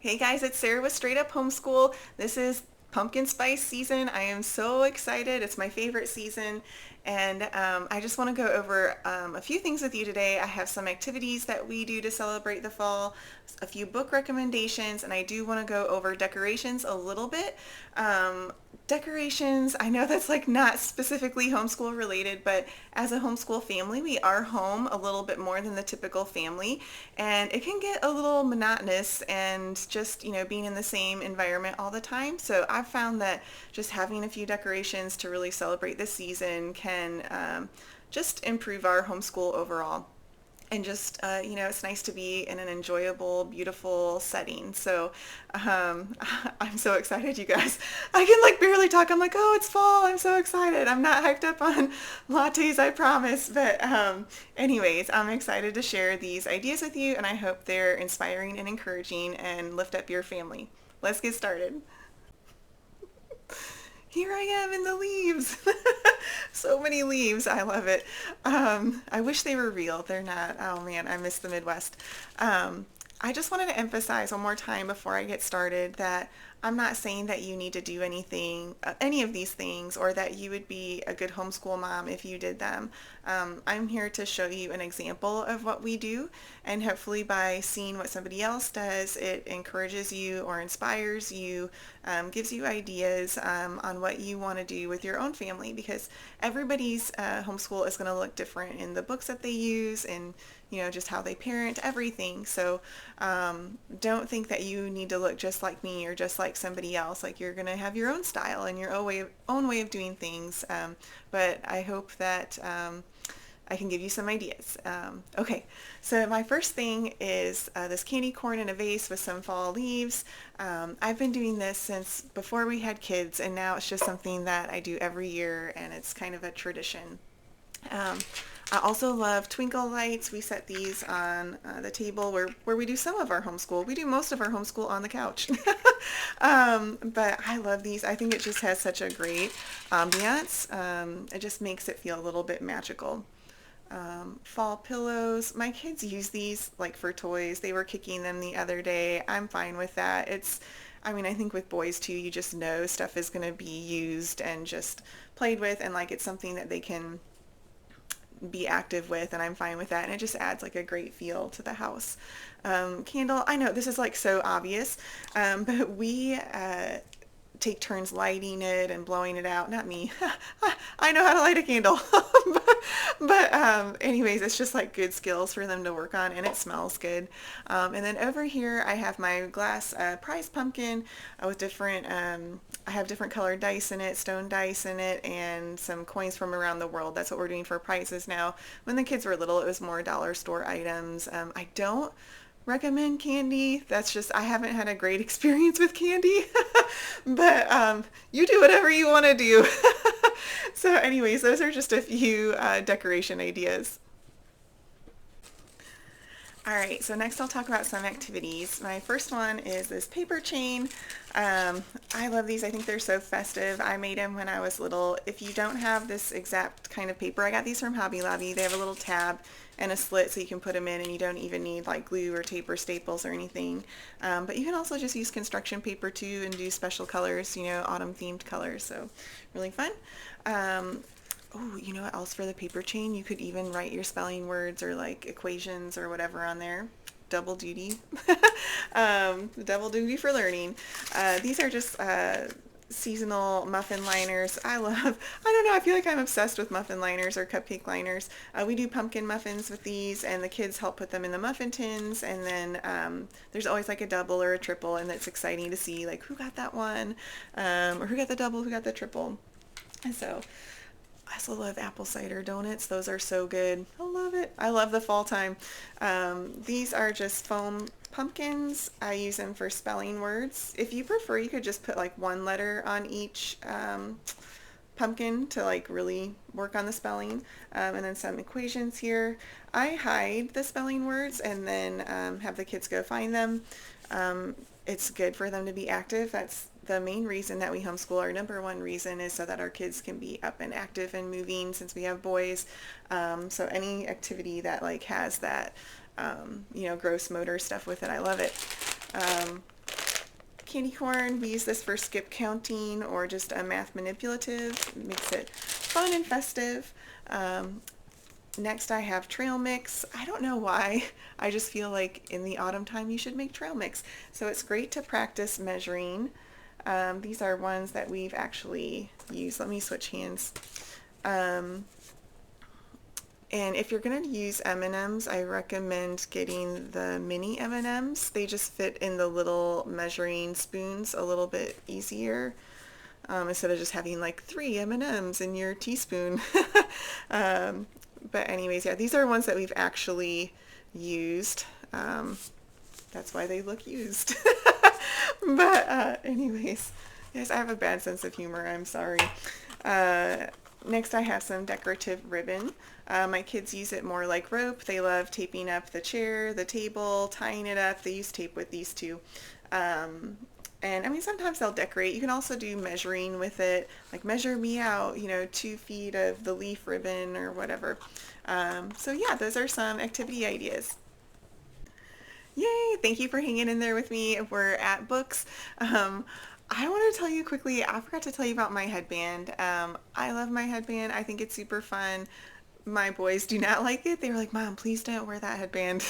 Hey guys, it's Sarah with Straight Up Homeschool. This is pumpkin spice season. I am so excited. It's my favorite season. And I just want to go over a few things with you today. I have some activities that we do to celebrate the fall, a few book recommendations, and I do want to go over decorations a little bit. Decorations, I know that's like not specifically homeschool related, but as a homeschool family, we are home a little bit more than the typical family, and it can get a little monotonous and just, being in the same environment all the time. So I've found that just having a few decorations to really celebrate this season can just improve our homeschool overall. And just, it's nice to be in an enjoyable, beautiful setting. So I'm so excited, you guys. I can like barely talk. I'm like, oh, it's fall. I'm so excited. I'm not hyped up on lattes, I promise. But anyways, I'm excited to share these ideas with you, and I hope they're inspiring and encouraging and lift up your family. Let's get started. Here I am in the leaves. So many leaves. I love it. I wish they were real. They're not. Oh man, I miss the Midwest. I just wanted to emphasize one more time before I get started that I'm not saying that you need to do anything, any of these things, or that you would be a good homeschool mom if you did them. I'm here to show you an example of what we do, and hopefully by seeing what somebody else does, it encourages you or inspires you, gives you ideas on what you want to do with your own family, because everybody's homeschool is going to look different in the books that they use and just how they parent, everything. So don't think that you need to look just like me or just like somebody else. Like, you're going to have your own style and your own way of doing things. But I hope that I can give you some ideas. Okay, so my first thing is this candy corn in a vase with some fall leaves. I've been doing this since before we had kids, and now it's just something that I do every year, and it's kind of a tradition. Um, I also love twinkle lights. We set these on the table where we do some of our homeschool. We do most of our homeschool on the couch. But I love these. I think it just has such a great ambiance. It just makes it feel a little bit magical. Fall pillows. My kids use these like for toys. They were kicking them the other day. I'm fine with that. I mean, I think with boys too, you just know stuff is going to be used and just played with, and like it's something that they can be active with, and I'm fine with that, and it just adds like a great feel to the house. Candle, I know this is like so obvious, but we take turns lighting it and blowing it out. Not me. I know how to light a candle. But anyways, it's just like good skills for them to work on, and it smells good. And then over here I have my glass prize pumpkin with different, I have different colored dice in it, stone dice in it, and some coins from around the world. That's what we're doing for prizes now. When the kids were little, it was more dollar store items. I don't recommend candy. That's just, I haven't had a great experience with candy. But you do whatever you want to do. So anyways, those are just a few decoration ideas. All right, so next I'll talk about some activities. My first one is this paper chain. I love these. I think they're so festive. I made them when I was little. If you don't have this exact kind of paper, I got these from Hobby Lobby. They have a little tab and a slit so you can put them in, and you don't even need like glue or tape or staples or anything. But you can also just use construction paper too and do special colors, autumn themed colors. So really fun. Oh, you know what else for the paper chain? You could even write your spelling words or like equations or whatever on there. Double duty. Double duty for learning. These are just seasonal muffin liners. I don't know, I feel like I'm obsessed with muffin liners or cupcake liners. We do pumpkin muffins with these, and the kids help put them in the muffin tins, and then there's always like a double or a triple, and it's exciting to see like who got that one, or who got the double, who got the triple. And so I also love apple cider donuts. Those are so good. I love it. I love the fall time. These are just foam pumpkins. I use them for spelling words. If you prefer, you could just put like one letter on each pumpkin to like really work on the spelling. And then some equations here. I hide the spelling words and then have the kids go find them. It's good for them to be active. That's the main reason that we homeschool. Our number one reason is so that our kids can be up and active and moving, since we have boys. So any activity that like has that, gross motor stuff with it, I love it. candy corn. We use this for skip counting or just a math manipulative. It makes it fun and festive. Next I have trail mix. I don't know why. I just feel like in the autumn time you should make trail mix. So it's great to practice measuring. These are ones that we've actually used. Let me switch hands. And if you're going to use M&Ms, I recommend getting the mini M&Ms. They just fit in the little measuring spoons a little bit easier, instead of just having like 3 M&Ms in your teaspoon. But anyways, yeah, these are ones that we've actually used. That's why they look used. But anyways, yes, I have a bad sense of humor. I'm sorry. Next I have some decorative ribbon. My kids use it more like rope. They love taping up the chair, the table, tying it up. They use tape with these two. And I mean, sometimes they'll decorate. You can also do measuring with it, like measure me out, 2 feet of the leaf ribbon or whatever. So yeah, those are some activity ideas. Yay! Thank you for hanging in there with me. We're at books. I want to tell you quickly, I forgot to tell you about my headband. I love my headband. I think it's super fun. My boys do not like it. They were like, Mom, please don't wear that headband.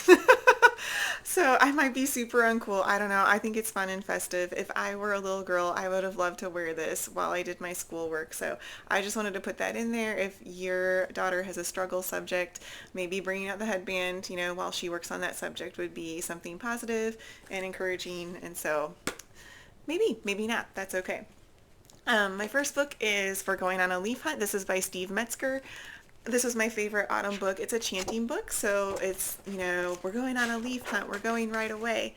So I might be super uncool. I don't know. I think it's fun and festive. If I were a little girl, I would have loved to wear this while I did my schoolwork. So I just wanted to put that in there. If your daughter has a struggle subject, maybe bringing out the headband, while she works on that subject would be something positive and encouraging. And so maybe not. That's okay. My first book is For Going on a Leaf Hunt. This is by Steve Metzger. This was my favorite autumn book. It's a chanting book, so it's, we're going on a leaf hunt. We're going right away.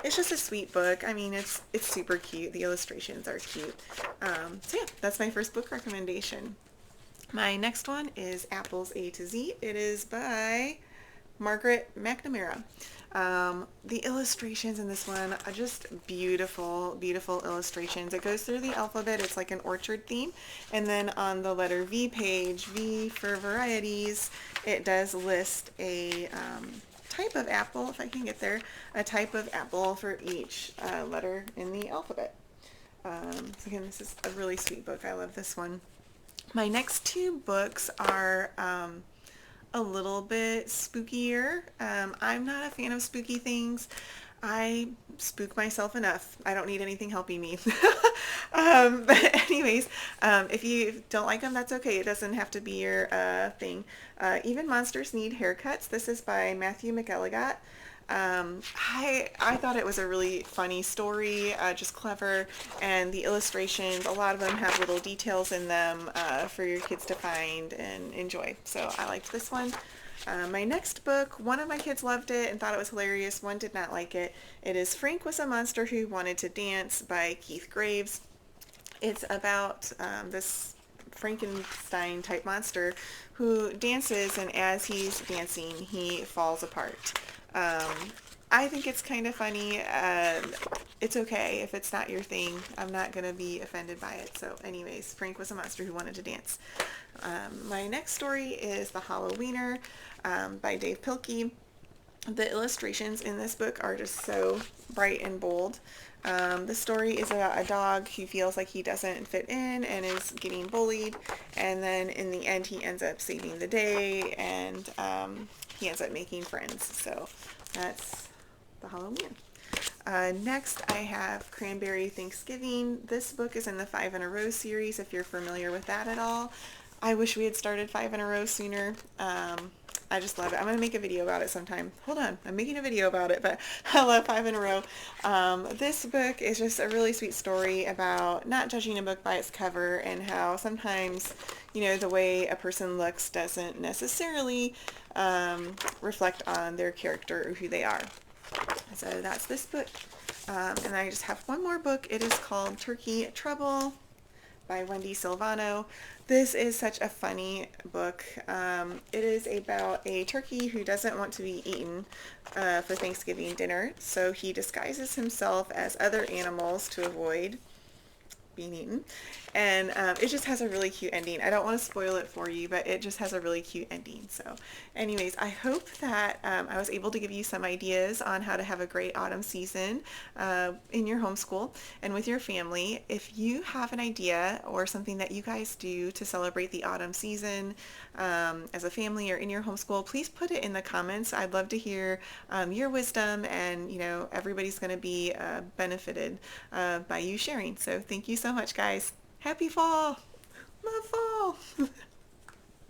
It's just a sweet book. I mean, it's super cute. The illustrations are cute. So yeah, that's my first book recommendation. My next one is Apples A to Z. It is by Margaret McNamara. The illustrations in this one are just beautiful, beautiful illustrations. It goes through the alphabet. It's like an orchard theme. And then on the letter V page, V for varieties, it does list a type of apple, if I can get there, a type of apple for each letter in the alphabet. So again, this is a really sweet book. I love this one. My next 2 books are a little bit spookier. I'm not a fan of spooky things. I spook myself enough. I don't need anything helping me. But anyways, if you don't like them, that's okay. It doesn't have to be your thing. Even Monsters Need Haircuts. This is by Matthew McElligott. I thought it was a really funny story, just clever, and the illustrations, a lot of them have little details in them for your kids to find and enjoy. So I liked this one. My next book, one of my kids loved it and thought it was hilarious. One did not like it. It is Frank Was a Monster Who Wanted to Dance by Keith Graves. It's about this Frankenstein type monster who dances, and as he's dancing he falls apart. I think it's kind of funny. It's okay if it's not your thing. I'm not going to be offended by it. So anyways, Frank Was a Monster Who Wanted to Dance. My next story is The Halloweener by Dave Pilkey. The illustrations in this book are just so bright and bold. The story is about a dog who feels like he doesn't fit in and is getting bullied, and then in the end he ends up saving the day, and he ends up making friends. So that's The Halloween. Next I have Cranberry Thanksgiving. This book is in the 5 in a Row series, if you're familiar with that at all. I wish we had started 5 in a Row sooner. I just love it. I'm going to make a video about it sometime. Hold on. I'm making a video about it, but I love 5 in a Row. This book is just a really sweet story about not judging a book by its cover, and how sometimes, the way a person looks doesn't necessarily reflect on their character or who they are. So that's this book. And I just have one more book. It is called Turkey Trouble by Wendy Silvano. This is such a funny book. It is about a turkey who doesn't want to be eaten for Thanksgiving dinner, so he disguises himself as other animals to avoid being eaten. And it just has a really cute ending. I don't want to spoil it for you, but it just has a really cute ending. So anyways, I hope that I was able to give you some ideas on how to have a great autumn season in your homeschool and with your family. If you have an idea or something that you guys do to celebrate the autumn season as a family or in your homeschool, please put it in the comments. I'd love to hear your wisdom, and everybody's going to be benefited by you sharing. So thank you so much, guys. Happy fall! Love fall!